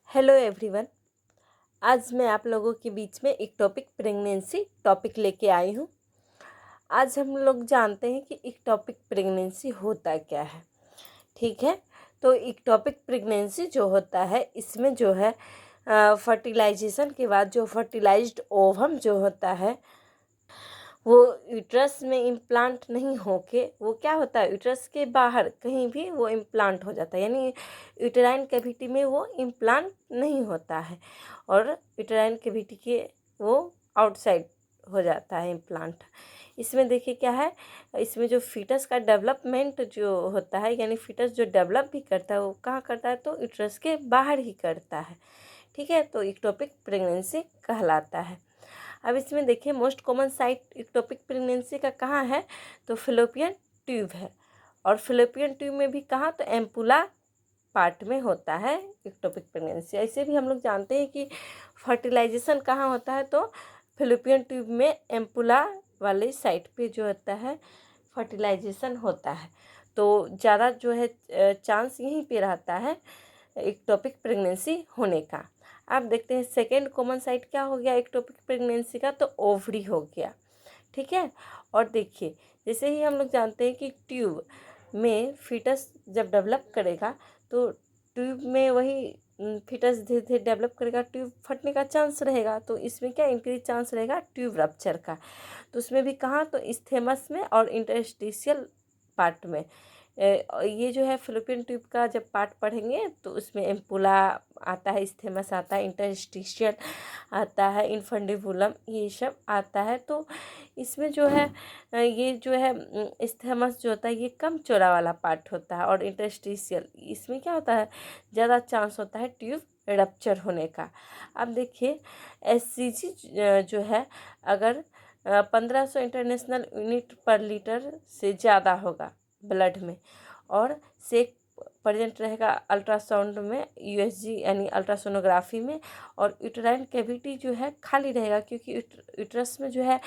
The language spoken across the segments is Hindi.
Hello everyone. आज मैं आप लोगों के बीच में एक टॉपिक प्रेगनेंसी टॉपिक लेके आई हूँ। आज हम लोग जानते हैं कि एक टॉपिक प्रेगनेंसी होता क्या है। ठीक है, तो एक टॉपिक प्रेगनेंसी जो होता है इसमें जो है फर्टिलाइजेशन के बाद जो फर्टिलाइज्ड ओवम जो होता है वो यूट्रस में इम्प्लांट नहीं होके वो क्या होता है, यूट्रस के बाहर कहीं भी वो इम्प्लांट हो जाता है, यानी यूटेराइन कैविटी में वो इम्प्लांट नहीं होता है और यूटेराइन कैविटी के वो आउटसाइड हो जाता है इम्प्लांट। इसमें देखिए क्या है, इसमें जो फीटस का डेवलपमेंट जो होता है, यानी फीटस जो डेवलप भी करता है वो कहाँ करता है, तो यूट्रस के बाहर ही करता है। ठीक है, तो इक्टोपिक प्रेगनेंसी कहलाता है। अब इसमें देखिए most common site ectopic pregnancy का कहाँ है, तो फिलोपियन ट्यूब है। और फिलोपियन ट्यूब में भी कहाँ, तो एम्पुला पार्ट में होता है इक्टोपिक प्रेगनेंसी। ऐसे भी हम लोग जानते हैं कि फर्टिलाइजेशन कहाँ होता है, तो फिलोपियन ट्यूब में एम्पुला वाले साइट पे जो होता है फर्टिलाइजेशन होता है। तो ज़्यादा जो है चांस यहीं पे रहता है इक्टोपिक प्रेगनेंसी होने का। आप देखते हैं सेकेंड कॉमन साइट क्या हो गया इक्टोपिक प्रेगनेंसी का, तो ओवरी हो गया। ठीक है, और देखिए जैसे ही हम लोग जानते हैं कि ट्यूब में फीटस जब डेवलप करेगा तो ट्यूब में वही फीटस धीरे धीरे डेवलप करेगा, ट्यूब फटने का चांस रहेगा। तो इसमें क्या इंक्रीज चांस रहेगा ट्यूब रप्चर का। तो उसमें भी कहाँ, तो इस्थेमस में और इंटरस्टिशियल पार्ट में। ये जो है फिलिपियन ट्यूब का जब पार्ट पढ़ेंगे तो उसमें एम्पुला आता है, इस्थेमस आता है, इंटरस्टिशियल आता है, इनफंडिबुलम, ये सब आता है। तो इसमें जो है ये जो है इस्थेमस जो होता है ये कम चौड़ा वाला पार्ट होता है और इंटरस्टिशियल इसमें क्या होता है, ज़्यादा चांस होता है ट्यूब रप्चर होने का। अब देखिए एससीजी जो है अगर 1500 इंटरनेशनल यूनिट पर लीटर से ज़्यादा होगा ब्लड में और सेक प्रेजेंट रहेगा अल्ट्रासाउंड में यूएसजी यानी अल्ट्रासोनोग्राफी में, और यूटेराइन कैविटी जो है खाली रहेगा क्योंकि यूट्रस में जो है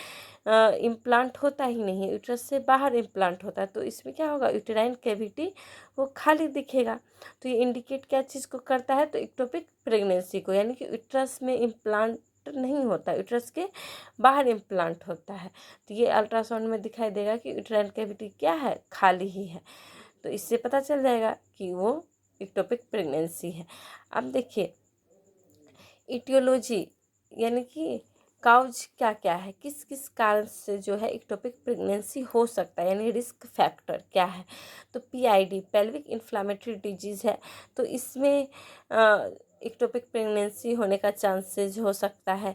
इम्प्लांट होता ही नहीं है, यूट्रस से बाहर इम्प्लांट होता है। तो इसमें क्या होगा, यूटेराइन कैविटी वो खाली दिखेगा। तो ये इंडिकेट क्या चीज़ को करता है, तो इक्टोपिक प्रेगनेंसी को, यानी कि यूट्रस में इम्प्लांट नहीं होता, यूट्रस के बाहर इम्प्लांट होता है। तो ये अल्ट्रासाउंड में दिखाई देगा कि यूटेराइन कैविटी क्या है, खाली ही है। तो इससे पता चल जाएगा कि वो इक्टोपिक प्रेगनेंसी है। अब देखिए इटियोलॉजी यानी कि काउज क्या क्या है, किस किस कारण से जो है इक्टोपिक प्रेगनेंसी हो सकता है, यानी रिस्क फैक्टर क्या है। तो पीआईडी पेल्विक इन्फ्लामेटरी डिजीज़ है, तो इसमें इक्टोपिक प्रेगनेंसी होने का चांसेस हो सकता है।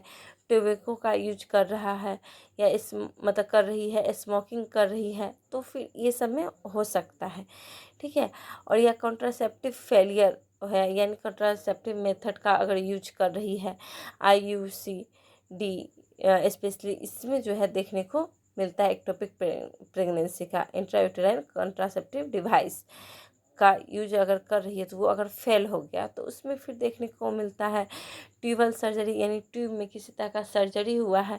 टोबैको का यूज कर रहा है या इस मतलब कर रही है, स्मोकिंग कर रही है, तो फिर ये सब में हो सकता है। ठीक है, और यह कॉन्ट्रासेप्टिव फेलियर है, यानी कॉन्ट्रासेप्टिव मेथड का अगर यूज कर रही है, आईयूसीडी स्पेशली इसमें जो है देखने को मिलता है एक्टोपिक प्रेगनेंसी का। इंट्रायूटेराइन कॉन्ट्रासेप्टिव डिवाइस का यूज अगर कर रही है तो वो अगर फेल हो गया तो उसमें फिर देखने को मिलता है ट्यूबल सर्जरी, यानी ट्यूब में किसी तरह का सर्जरी हुआ है।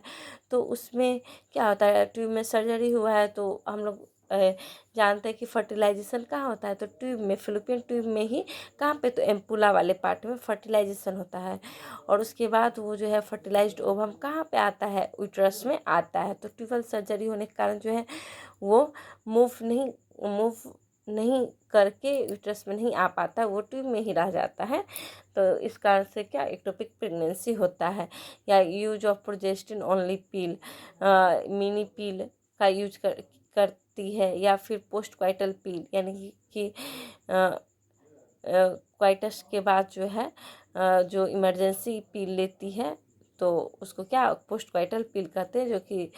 तो उसमें क्या होता है, ट्यूब में सर्जरी हुआ है तो हम लोग जानते हैं कि फर्टिलाइजेशन कहाँ होता है, तो ट्यूब में, फिलिपियन ट्यूब में ही कहाँ पे, तो एम्पुला वाले पार्ट में फर्टिलाइजेशन होता है। और उसके बाद वो जो है फर्टिलाइज्ड ओवम कहाँ पे आता है, यूट्रस में आता है। तो ट्यूबल सर्जरी होने के कारण जो है वो मूव नहीं करके यूट्रस में नहीं आ पाता, वो ट्यूब में ही रह जाता है। तो इस कारण से क्या एक्टोपिक प्रेगनेंसी होता है। या use of progestin only pill, mini pill का यूज करती है, या फिर पोस्ट क्वाइटल पील, यानी कि क्वाइटस के बाद जो है जो इमरजेंसी पील लेती है तो उसको क्या पोस्ट क्वाइटल पील कहते हैं, जो कि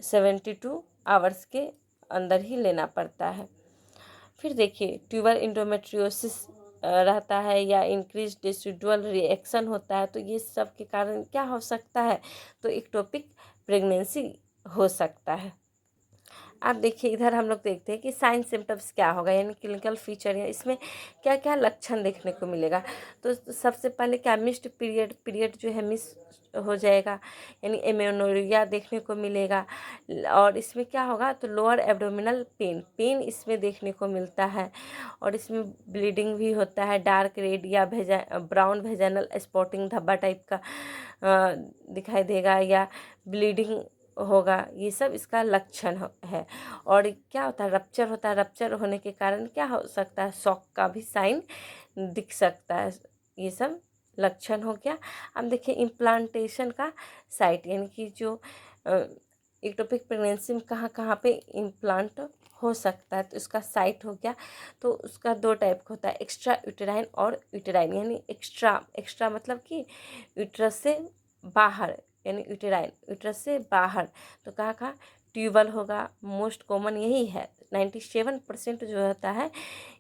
72 आवर्स के अंदर ही लेना पड़ता है। फिर देखिए ट्यूबर इंडोमेट्रियोसिस रहता है या इंक्रीज डिसिडुअल रिएक्शन होता है, तो ये सब के कारण क्या हो सकता है, तो इक्टोपिक प्रेगनेंसी हो सकता है। आप देखिए इधर हम लोग देखते हैं कि साइन सिम्टम्स क्या होगा, यानी क्लिनिकल फीचर या इसमें क्या क्या लक्षण देखने को मिलेगा। तो सबसे पहले क्या, मिस्ड पीरियड जो है मिस हो जाएगा, यानी एमेनोरिया देखने को मिलेगा। और इसमें क्या होगा, तो लोअर एब्डोमिनल पेन इसमें देखने को मिलता है। और इसमें ब्लीडिंग भी होता है, डार्क रेड या ब्राउन वेजाइनल स्पॉटिंग धब्बा टाइप का दिखाई देगा, या ब्लीडिंग होगा। ये सब इसका लक्षण है। और क्या होता है, रप्चर होता है। रप्चर होने के कारण क्या हो सकता है, शॉक का भी साइन दिख सकता है। ये सब लक्षण हो गया। अब देखिए इम्प्लांटेशन का साइट, यानी कि जो एक्टोपिक प्रेगनेंसी में कहाँ कहाँ पे इम्प्लांट हो सकता है, तो इसका साइट हो गया। तो उसका दो टाइप का होता है, एक्स्ट्रा यूटेराइन और यूटेराइन। यानी एक्स्ट्रा मतलब कि यूट्रस से बाहर, यानी यूट्रस से बाहर। तो कहाँ कहाँ, ट्यूबल होगा, मोस्ट कॉमन यही है। 97% जो होता है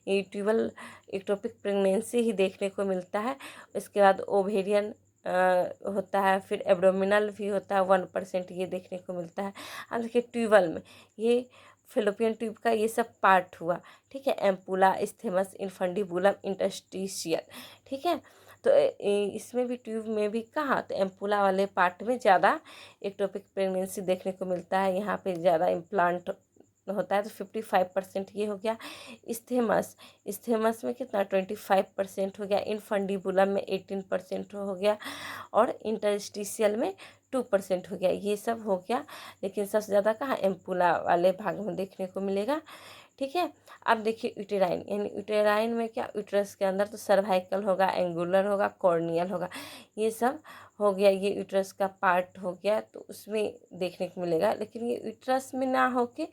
ये ट्यूबल एक्टोपिक प्रेगनेंसी ही देखने को मिलता है। इसके बाद ओवेरियन होता है, फिर एब्डोमिनल भी होता है, 1% ये देखने को मिलता है। अब देखिए ट्यूबल में ये फेलोपियन ट्यूब का ये सब पार्ट हुआ, ठीक है, एम्पुला, इस्थेमस, इनफंडिबुलम, इंटरस्टिशियल, ठीक है। तो इसमें भी ट्यूब में भी कहाँ, तो एम्पुला वाले पार्ट में ज़्यादा एक्टोपिक प्रेगनेंसी देखने को मिलता है, यहाँ पे ज़्यादा इम्प्लांट होता है। तो 55% ये हो गया। इस्थेमस में कितना, 25% हो गया। इनफंडिबुलम में 18% हो गया। और इंटरस्टिशियल में 2% हो गया। ये सब हो गया, लेकिन सबसे ज़्यादा कहाँ, एम्पुला वाले भाग में देखने को मिलेगा, ठीक है। अब देखिए यूटेराइन, यानी यूटेराइन में क्या, यूट्रस के अंदर तो सर्वाइकल होगा, एंगुलर होगा, कॉर्नियल होगा, ये सब हो गया। ये यूट्रस का पार्ट हो गया, तो उसमें देखने को मिलेगा। लेकिन ये यूट्रस में ना होके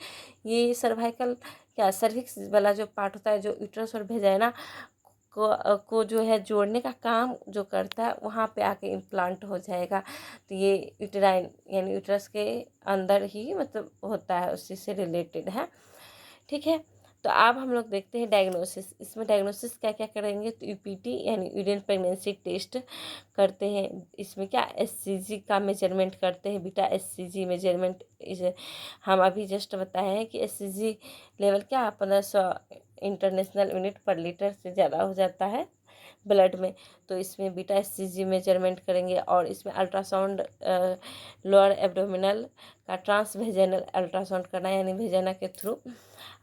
ये सर्वाइकल क्या, सर्विक्स वाला जो पार्ट होता है, जो यूट्रस और वेजाइना को जो है जोड़ने का काम जो करता है, वहाँ पे आके इम्प्लांट हो जाएगा। तो ये यूटेराइन यानी यूट्रस के अंदर ही मतलब होता है, उसी से रिलेटेड है, ठीक है। तो अब हम लोग देखते हैं डायग्नोसिस। इसमें डायग्नोसिस क्या क्या करेंगे, तो यूपीटी यानी यूरिन प्रेगनेंसी टेस्ट करते हैं। इसमें क्या, एससीजी का मेजरमेंट करते हैं, बीटा एससीजी मेजरमेंट। हम अभी जस्ट बताए हैं कि एससीजी लेवल क्या 1500 इंटरनेशनल यूनिट पर लीटर से ज़्यादा हो जाता है ब्लड में। तो इसमें बीटा एससीजी मेजरमेंट करेंगे। और इसमें अल्ट्रासाउंड लोअर एब्डोमिनल का ट्रांसवेजेनल अल्ट्रासाउंड करना है, यानी भेजना के थ्रू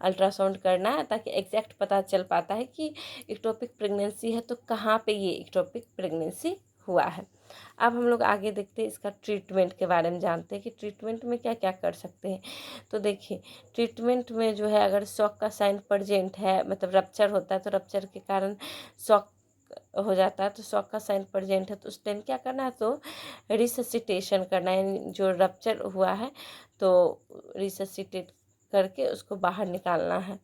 अल्ट्रासाउंड करना है, ताकि एग्जैक्ट पता चल पाता है कि एक्टोपिक प्रेगनेंसी है तो कहाँ पे ये एक्टोपिक प्रेगनेंसी हुआ है। अब हम लोग आगे देखते हैं, इसका ट्रीटमेंट के बारे में जानते हैं कि ट्रीटमेंट में क्या क्या कर सकते हैं। तो देखिए ट्रीटमेंट में जो है, अगर शॉक का साइन प्रेजेंट है, मतलब रप्चर होता है, तो रप्चर के कारण शॉक हो जाता है, तो शॉक का साइन प्रेजेंट है, तो उस टाइम क्या करना है, तो रिससिटेशन करना है। यानी जो रप्चर हुआ है तो रिससिटेट करके उसको बाहर निकालना है।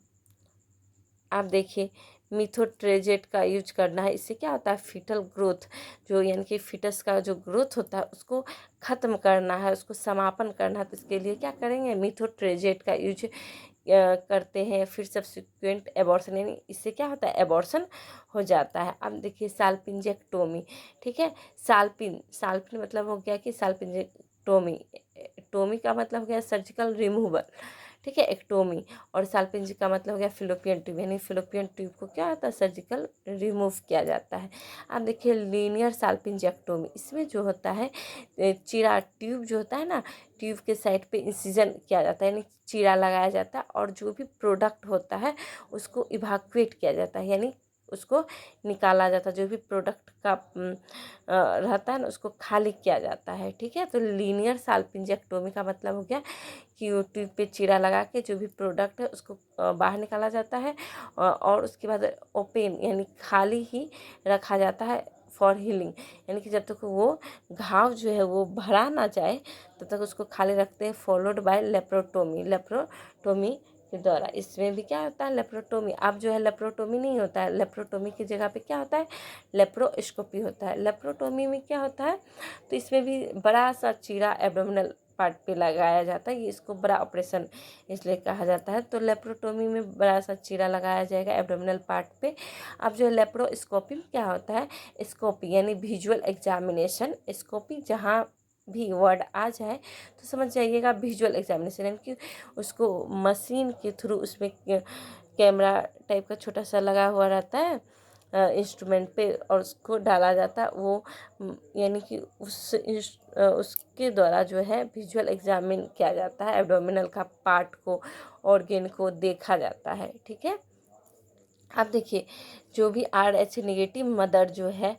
आप देखिए मिथोट्रेजेट का यूज करना है। इससे क्या होता है, फीटल ग्रोथ जो, यानी कि फीटस का जो ग्रोथ होता है उसको ख़त्म करना है, उसको समापन करना है। तो इसके लिए क्या करेंगे, मिथोट्रेजेट का यूज करते हैं। फिर सब्सिक्वेंट एबॉर्शन, यानी इससे क्या होता है, एबॉर्शन हो जाता है। अब देखिए साल्पिंजेक्टोमी, ठीक है। साल्पिन मतलब हो गया कि साल्पिंजेक्टोमी, टोमी का मतलब हो गया सर्जिकल रिमूवल, ठीक है, एक्टोमी। और साल्पिंज का मतलब हो गया फिलोपियन ट्यूब, यानी फिलोपियन ट्यूब को क्या होता है, सर्जिकल रिमूव किया जाता है। अब देखिए लीनियर साल्पिंजेक्टोमी, इसमें जो होता है चीरा ट्यूब जो होता है ना, ट्यूब के साइड पे इंसिजन किया जाता है, यानी चीरा लगाया जाता है, और जो भी प्रोडक्ट होता है उसको इवाक्यूएट किया जाता है, यानी उसको निकाला जाता है। जो भी प्रोडक्ट का रहता है ना, उसको खाली किया जाता है, ठीक है। तो लीनियर साल्पिंजेक्टोमी का मतलब हो गया कि वो ट्यूब पे चीरा लगा के जो भी प्रोडक्ट है उसको बाहर निकाला जाता है, और उसके बाद ओपन यानी खाली ही रखा जाता है फॉर हीलिंग, यानी कि जब तक वो घाव जो है वो भरा ना जाए तब तक उसको खाली रखते हैं। फॉलोड बाय लेप्रोटोमी के द्वारा। इसमें भी क्या होता है, लेप्रोटोमी। अब जो है लेप्रोटोमी नहीं होता है, लेप्रोटोमी की जगह पे क्या होता है, लेप्रोस्कोपी होता है। लेप्रोटोमी में क्या होता है, तो इसमें भी बड़ा सा चीरा एब्डोमिनल पार्ट पे लगाया जाता है। ये इसको बड़ा ऑपरेशन इसलिए कहा जाता है। तो लेप्रोटोमी में बड़ा सा चीरा लगाया जाएगा एब्डोमिनल पार्ट पे। अब जो है लेप्रोस्कोपी में क्या होता है, स्कोपी यानी विजुअल एग्जामिनेशन, स्कोपी जहाँ भी वर्ड आ जाए तो समझ जाइएगा विजुअल एग्जामिनेशन, यानी कि उसको मशीन के थ्रू उसमें कैमरा टाइप का छोटा सा लगा हुआ रहता है इंस्ट्रूमेंट पे, और उसको डाला जाता है वो यानी कि उसके द्वारा जो है विजुअल एग्जामिन किया जाता है, एब्डोमिनल का पार्ट को, ऑर्गेन को देखा जाता है। ठीक है, अब देखिए जो भी RH नेगेटिव मदर जो है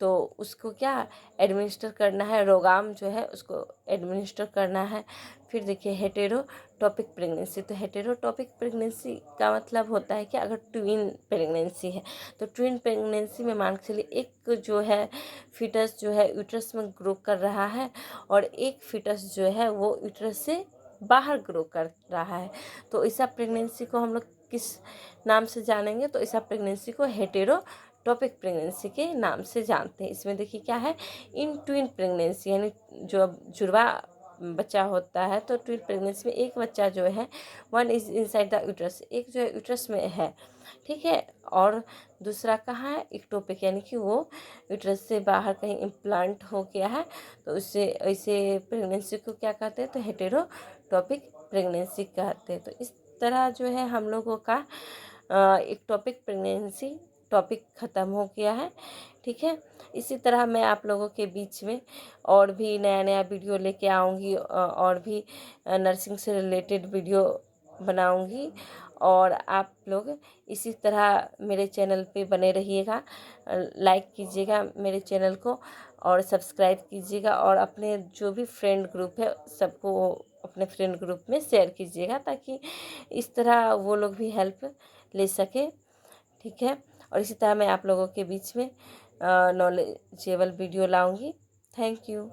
तो उसको क्या एडमिनिस्टर करना है, रोगाम जो है उसको एडमिनिस्टर करना है। फिर देखिए हेटेरोटॉपिक प्रेगनेंसी, तो हेटेरोटॉपिक प्रेगनेंसी का मतलब होता है कि अगर ट्विन प्रेगनेंसी है तो ट्विन प्रेगनेंसी में मान के चलिए एक जो है फीटस जो है यूट्रस में ग्रो कर रहा है और एक फीटस जो है वो यूट्रस से बाहर ग्रो कर रहा है, तो ऐसा प्रेगनेंसी को हम लोग किस नाम से जानेंगे, तो ऐसा प्रेगनेंसी को हेटेरोटॉपिक प्रेगनेंसी के नाम से जानते हैं। इसमें देखिए क्या है, इन ट्विन प्रेगनेंसी यानी जो अब जुड़वा बच्चा होता है तो ट्विन प्रेगनेंसी में एक बच्चा जो है one is inside the uterus, एक जो है यूट्रस में है, ठीक है, और दूसरा कहाँ है इक्टोपिक, यानी कि वो यूट्रस से बाहर कहीं इम्प्लांट हो गया है, तो उससे ऐसे प्रेगनेंसी को क्या कहते हैं, तो हेटेरोटॉपिक प्रेगनेंसी कहते हैं। तो इस तरह जो है हम लोगों का इक्टोपिक प्रेगनेंसी टॉपिक ख़त्म हो गया है। ठीक है, इसी तरह मैं आप लोगों के बीच में और भी नया नया वीडियो लेके आऊँगी और भी नर्सिंग से रिलेटेड वीडियो बनाऊँगी, और आप लोग इसी तरह मेरे चैनल पे बने रहिएगा, लाइक कीजिएगा मेरे चैनल को और सब्सक्राइब कीजिएगा, और अपने जो भी फ्रेंड ग्रुप है सबको अपने फ्रेंड ग्रुप में शेयर कीजिएगा ताकि इस तरह वो लोग भी हेल्प ले सके। ठीक है, और इसी तरह मैं आप लोगों के बीच में नॉलेजेबल वीडियो लाऊंगी। Thank you.